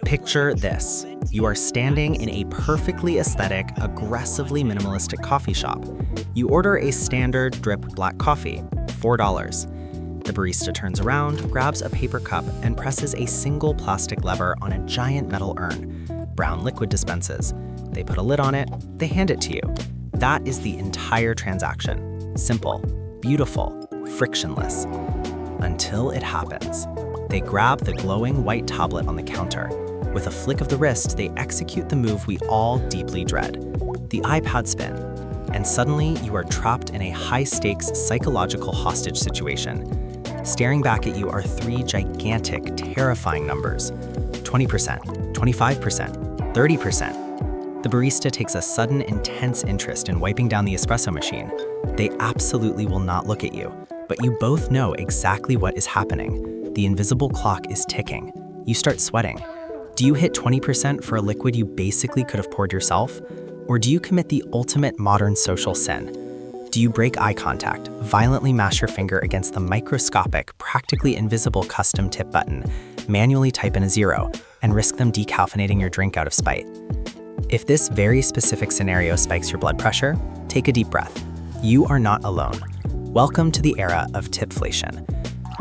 Picture this. You are standing in a perfectly aesthetic, aggressively minimalistic coffee shop. You order a standard drip black coffee, $4. The barista turns around, grabs a paper cup, and presses a single plastic lever on a giant metal urn. Brown liquid dispenses. They put a lid on it, they hand it to you. That is the entire transaction. Simple, beautiful, frictionless. Until it happens. They grab the glowing white tablet on the counter. With a flick of the wrist, they execute the move we all deeply dread, the iPad spin. And suddenly, you are trapped in a high-stakes psychological hostage situation. Staring back at you are three gigantic, terrifying numbers: 20%, 25%, 30%. The barista takes a sudden, intense interest in wiping down the espresso machine. They absolutely will not look at you, but you both know exactly what is happening. The invisible clock is ticking. You start sweating. Do you hit 20% for a liquid you basically could have poured yourself? Or do you commit the ultimate modern social sin? Do you break eye contact, violently mash your finger against the microscopic, practically invisible custom tip button, manually type in a 0, and risk them decaffeinating your drink out of spite? If this very specific scenario spikes your blood pressure, take a deep breath. You are not alone. Welcome to the era of tipflation.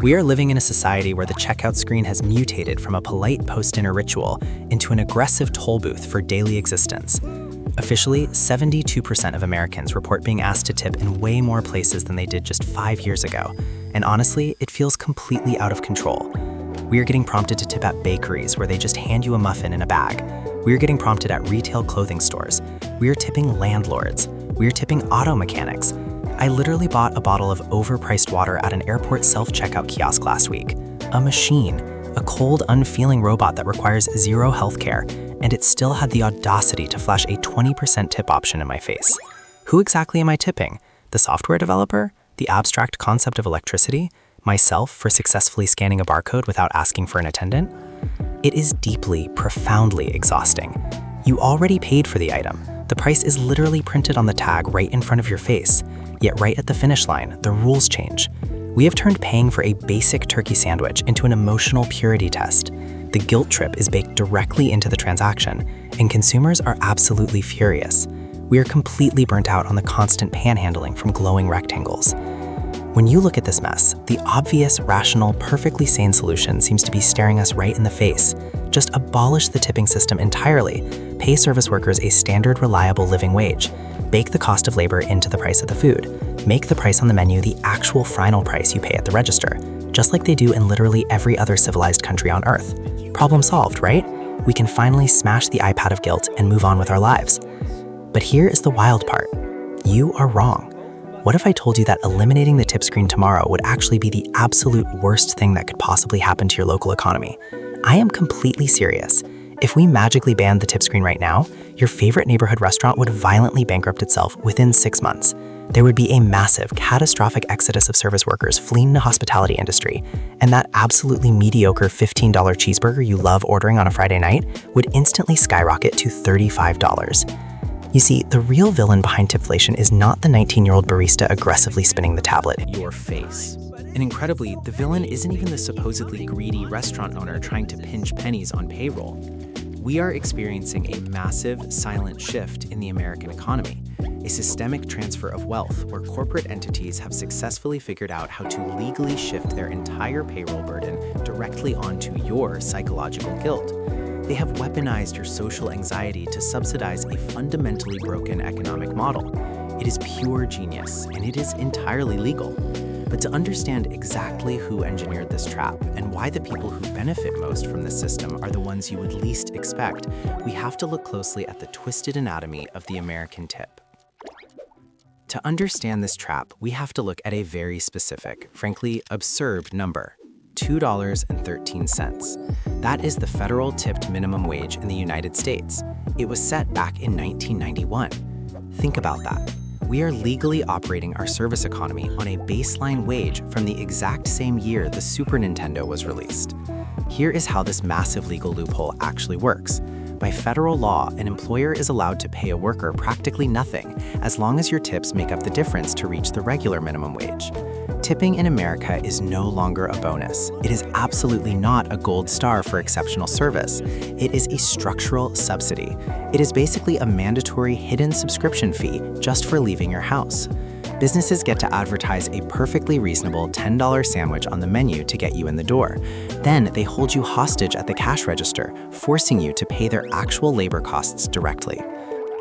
We are living in a society where the checkout screen has mutated from a polite post-dinner ritual into an aggressive toll booth for daily existence. Officially, 72% of Americans report being asked to tip in way more places than they did just 5 years ago. And honestly, it feels completely out of control. We are getting prompted to tip at bakeries where they just hand you a muffin in a bag. We are getting prompted at retail clothing stores. We are tipping landlords. We are tipping auto mechanics. I literally bought a bottle of overpriced water at an airport self-checkout kiosk last week. A machine, a cold, unfeeling robot that requires zero healthcare, and it still had the audacity to flash a 20% tip option in my face. Who exactly am I tipping? The software developer? The abstract concept of electricity? Myself for successfully scanning a barcode without asking for an attendant? It is deeply, profoundly exhausting. You already paid for the item. The price is literally printed on the tag right in front of your face. Yet right at the finish line, the rules change. We have turned paying for a basic turkey sandwich into an emotional purity test. The guilt trip is baked directly into the transaction, and consumers are absolutely furious. We are completely burnt out on the constant panhandling from glowing rectangles. When you look at this mess, the obvious, rational, perfectly sane solution seems to be staring us right in the face. Just abolish the tipping system entirely. Pay service workers a standard, reliable living wage. Bake the cost of labor into the price of the food. Make the price on the menu the actual final price you pay at the register, just like they do in literally every other civilized country on Earth. Problem solved, right? We can finally smash the iPad of guilt and move on with our lives. But here is the wild part. You are wrong. What if I told you that eliminating the tip screen tomorrow would actually be the absolute worst thing that could possibly happen to your local economy? I am completely serious. If we magically banned the tip screen right now, your favorite neighborhood restaurant would violently bankrupt itself within 6 months. There would be a massive, catastrophic exodus of service workers fleeing the hospitality industry, and that absolutely mediocre $15 cheeseburger you love ordering on a Friday night would instantly skyrocket to $35. You see, the real villain behind tipflation is not the 19-year-old barista aggressively spinning the tablet in your face. And incredibly, the villain isn't even the supposedly greedy restaurant owner trying to pinch pennies on payroll. We are experiencing a massive, silent shift in the American economy, a systemic transfer of wealth where corporate entities have successfully figured out how to legally shift their entire payroll burden directly onto your psychological guilt. They have weaponized your social anxiety to subsidize a fundamentally broken economic model. It is pure genius, and it is entirely legal. But to understand exactly who engineered this trap and why the people who benefit most from this system are the ones you would least expect, we have to look closely at the twisted anatomy of the American tip. To understand this trap, we have to look at a very specific, frankly absurd number: $2.13. That is the federal tipped minimum wage in the United States. It was set back in 1991. Think about that. We are legally operating our service economy on a baseline wage from the exact same year the Super Nintendo was released. Here is how this massive legal loophole actually works. By federal law, an employer is allowed to pay a worker practically nothing as long as your tips make up the difference to reach the regular minimum wage. tipping in America is no longer a bonus. It is absolutely not a gold star for exceptional service. It is a structural subsidy. It is basically a mandatory hidden subscription fee just for leaving your house. Businesses get to advertise a perfectly reasonable $10 sandwich on the menu to get you in the door. Then they hold you hostage at the cash register, forcing you to pay their actual labor costs directly.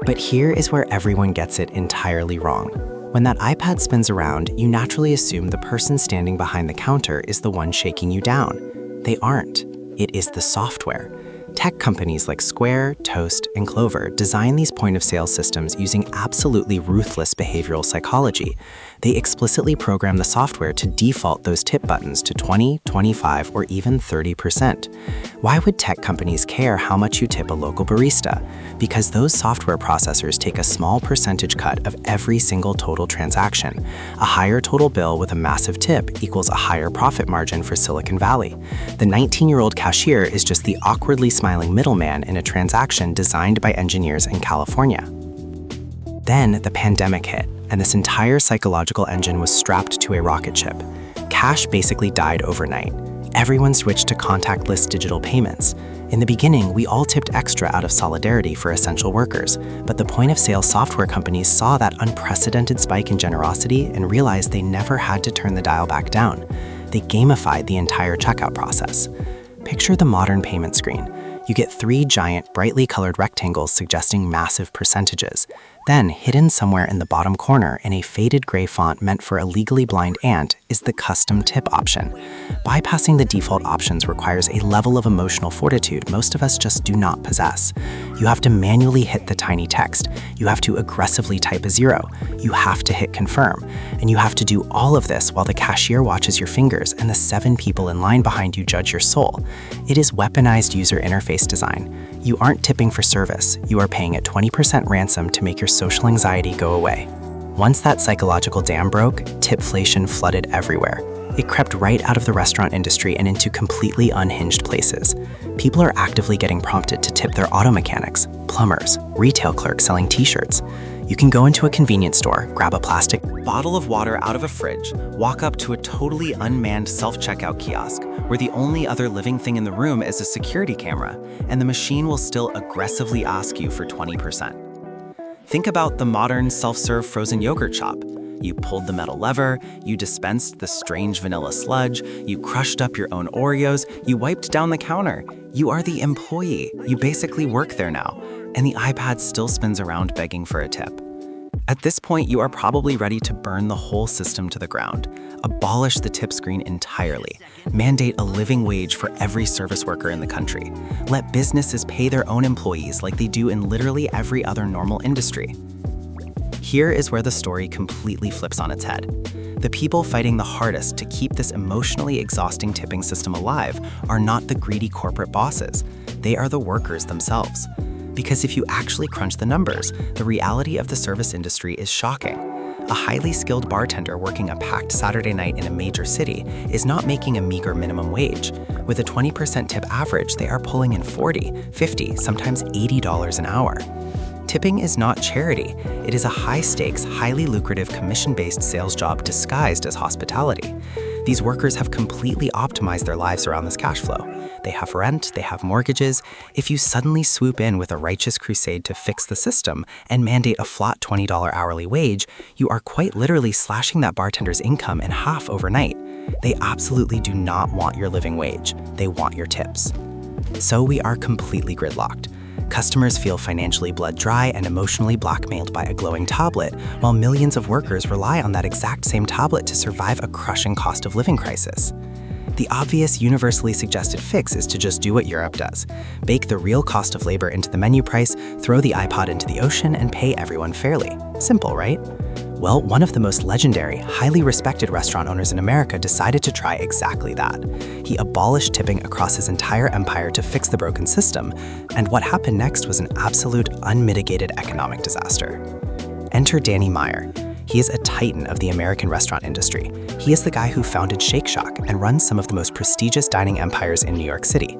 But here is where everyone gets it entirely wrong. When that iPad spins around, you naturally assume the person standing behind the counter is the one shaking you down. They aren't. It is the software. Tech companies like Square, Toast, and Clover design these point-of-sale systems using absolutely ruthless behavioral psychology. They explicitly program the software to default those tip buttons to 20, 25, or even 30%. Why would tech companies care how much you tip a local barista? Because those software processors take a small percentage cut of every single total transaction. A higher total bill with a massive tip equals a higher profit margin for Silicon Valley. The 19-year-old cashier is just the awkwardly smiling middleman in a transaction designed by engineers in California. Then the pandemic hit, and this entire psychological engine was strapped to a rocket ship. Cash basically died overnight. Everyone switched to contactless digital payments. In the beginning, we all tipped extra out of solidarity for essential workers, but the point-of-sale software companies saw that unprecedented spike in generosity and realized they never had to turn the dial back down. They gamified the entire checkout process. Picture the modern payment screen. You get 3 giant, brightly colored rectangles suggesting massive percentages. Then, hidden somewhere in the bottom corner in a faded gray font meant for a legally blind ant is the custom tip option. Bypassing the default options requires a level of emotional fortitude most of us just do not possess. You have to manually hit the tiny text. You have to aggressively type a 0. You have to hit confirm. And you have to do all of this while the cashier watches your fingers and the 7 people in line behind you judge your soul. It is weaponized user interface design. You aren't tipping for service. You are paying a 20% ransom to make your social anxiety go away. Once that psychological dam broke, tipflation flooded everywhere. It crept right out of the restaurant industry and into completely unhinged places. People are actively getting prompted to tip their auto mechanics, plumbers, retail clerks selling t-shirts. You can go into a convenience store, grab a plastic bottle of water out of a fridge, walk up to a totally unmanned self-checkout kiosk, where the only other living thing in the room is a security camera, and the machine will still aggressively ask you for 20%. Think about the modern self-serve frozen yogurt shop. You pulled the metal lever, you dispensed the strange vanilla sludge, you crushed up your own Oreos, you wiped down the counter. You are the employee. You basically work there now, and the iPad still spins around begging for a tip. At this point, you are probably ready to burn the whole system to the ground. Abolish the tip screen entirely. Mandate a living wage for every service worker in the country. Let businesses pay their own employees like they do in literally every other normal industry. Here is where the story completely flips on its head. The people fighting the hardest to keep this emotionally exhausting tipping system alive are not the greedy corporate bosses. They are the workers themselves. Because if you actually crunch the numbers, the reality of the service industry is shocking. A highly skilled bartender working a packed Saturday night in a major city is not making a meager minimum wage. With a 20% tip average, they are pulling in $40, $50, sometimes $80 an hour. Tipping is not charity. It is a high-stakes, highly lucrative commission-based sales job disguised as hospitality. These workers have completely optimized their lives around this cash flow. They have rent, they have mortgages. If you suddenly swoop in with a righteous crusade to fix the system and mandate a flat $20 hourly wage, you are quite literally slashing that bartender's income in half overnight. They absolutely do not want your living wage. They want your tips. So we are completely gridlocked. Customers feel financially blood dry and emotionally blackmailed by a glowing tablet, while millions of workers rely on that exact same tablet to survive a crushing cost of living crisis. The obvious, universally suggested fix is to just do what Europe does. Bake the real cost of labor into the menu price, throw the iPod into the ocean, and pay everyone fairly. Simple, right? Well, one of the most legendary, highly respected restaurant owners in America decided to try exactly that. He abolished tipping across his entire empire to fix the broken system, and what happened next was an absolute, unmitigated economic disaster. Enter Danny Meyer. He is a titan of the American restaurant industry. He is the guy who founded Shake Shack and runs some of the most prestigious dining empires in New York City.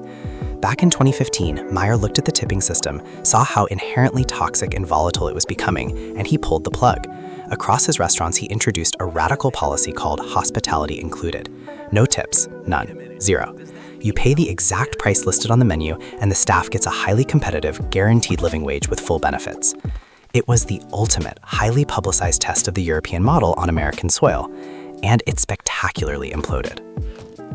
Back in 2015, Meyer looked at the tipping system, saw how inherently toxic and volatile it was becoming, and he pulled the plug. Across his restaurants, he introduced a radical policy called hospitality included. No tips, none, zero. You pay the exact price listed on the menu, and the staff gets a highly competitive, guaranteed living wage with full benefits. It was the ultimate, highly publicized test of the European model on American soil, and it spectacularly imploded.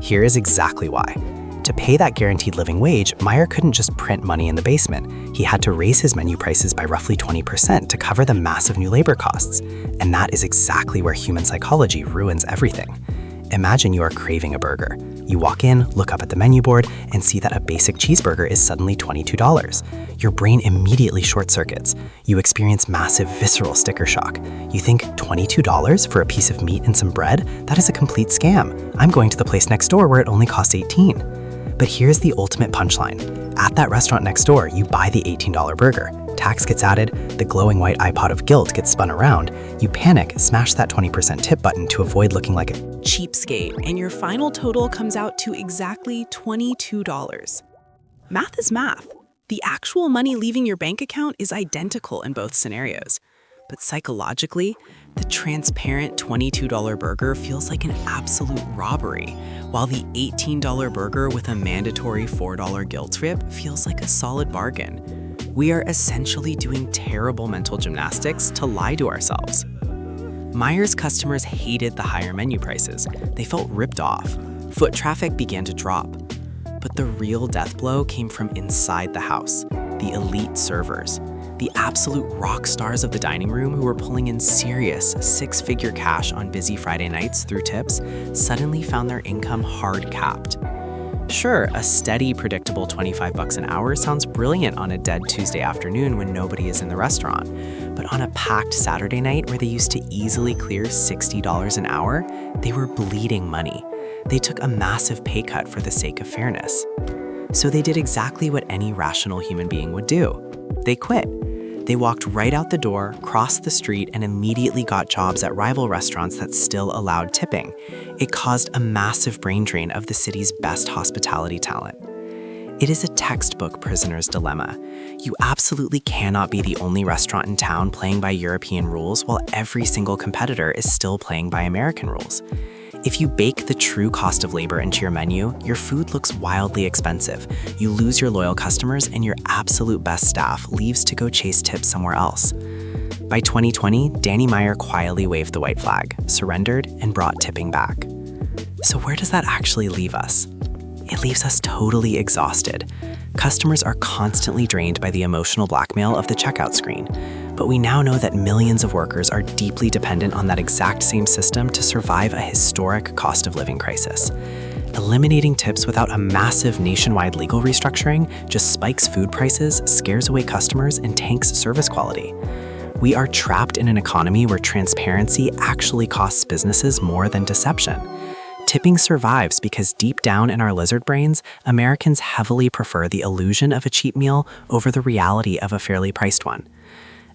Here is exactly why. To pay that guaranteed living wage, Meyer couldn't just print money in the basement. He had to raise his menu prices by roughly 20% to cover the massive new labor costs. And that is exactly where human psychology ruins everything. Imagine you are craving a burger. You walk in, look up at the menu board, and see that a basic cheeseburger is suddenly $22. Your brain immediately short-circuits. You experience massive visceral sticker shock. You think, $22 for a piece of meat and some bread? That is a complete scam. I'm going to the place next door where it only costs $18. But here's the ultimate punchline. At that restaurant next door, you buy the $18 burger. Tax gets added, the glowing white iPod of guilt gets spun around, you panic, smash that 20% tip button to avoid looking like a cheapskate, and your final total comes out to exactly $22. Math is math. The actual money leaving your bank account is identical in both scenarios. But psychologically, the transparent $22 burger feels like an absolute robbery, while the $18 burger with a mandatory $4 guilt trip feels like a solid bargain. We are essentially doing terrible mental gymnastics to lie to ourselves. Meyer's customers hated the higher menu prices. They felt ripped off. Foot traffic began to drop. But the real death blow came from inside the house, the elite servers. The absolute rock stars of the dining room who were pulling in serious six-figure cash on busy Friday nights through tips suddenly found their income hard capped. Sure, a steady, predictable $25 an hour sounds brilliant on a dead Tuesday afternoon when nobody is in the restaurant. But on a packed Saturday night where they used to easily clear $60 an hour, they were bleeding money. They took a massive pay cut for the sake of fairness. So they did exactly what any rational human being would do. They quit. They walked right out the door, crossed the street, and immediately got jobs at rival restaurants that still allowed tipping. It caused a massive brain drain of the city's best hospitality talent. It is a textbook prisoner's dilemma. You absolutely cannot be the only restaurant in town playing by European rules while every single competitor is still playing by American rules. If you bake the true cost of labor into your menu, your food looks wildly expensive. You lose your loyal customers, and your absolute best staff leaves to go chase tips somewhere else. By 2020, Danny Meyer quietly waved the white flag, surrendered, and brought tipping back. So where does that actually leave us? It leaves us totally exhausted. Customers are constantly drained by the emotional blackmail of the checkout screen. But we now know that millions of workers are deeply dependent on that exact same system to survive a historic cost of living crisis. Eliminating tips without a massive nationwide legal restructuring just spikes food prices, scares away customers, and tanks service quality. We are trapped in an economy where transparency actually costs businesses more than deception. Tipping survives because deep down in our lizard brains, Americans heavily prefer the illusion of a cheap meal over the reality of a fairly priced one.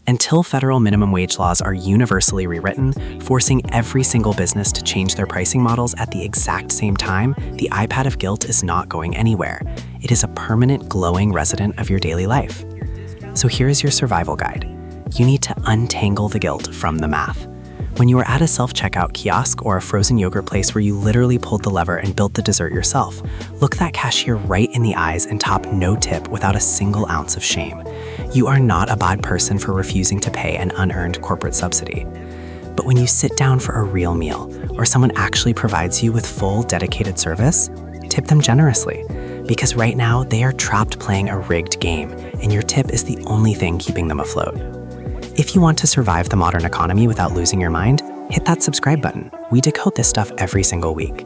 Until federal minimum wage laws are universally rewritten, forcing every single business to change their pricing models at the exact same time, the iPad of guilt is not going anywhere. It is a permanent, glowing resident of your daily life. So here is your survival guide. You need to untangle the guilt from the math. When you are at a self-checkout kiosk or a frozen yogurt place where you literally pulled the lever and built the dessert yourself, look that cashier right in the eyes and top no tip without a single ounce of shame. You are not a bad person for refusing to pay an unearned corporate subsidy. But when you sit down for a real meal, or someone actually provides you with full, dedicated service, tip them generously. Because right now, they are trapped playing a rigged game, and your tip is the only thing keeping them afloat. If you want to survive the modern economy without losing your mind, hit that subscribe button. We decode this stuff every single week.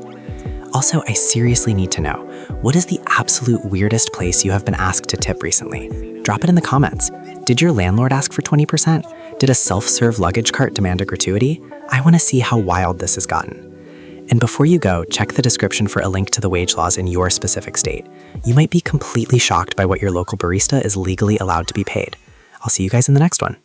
Also, I seriously need to know, what is the absolute weirdest place you have been asked to tip recently? Drop it in the comments. Did your landlord ask for 20%? Did a self-serve luggage cart demand a gratuity? I want to see how wild this has gotten. And before you go, check the description for a link to the wage laws in your specific state. You might be completely shocked by what your local barista is legally allowed to be paid. I'll see you guys in the next one.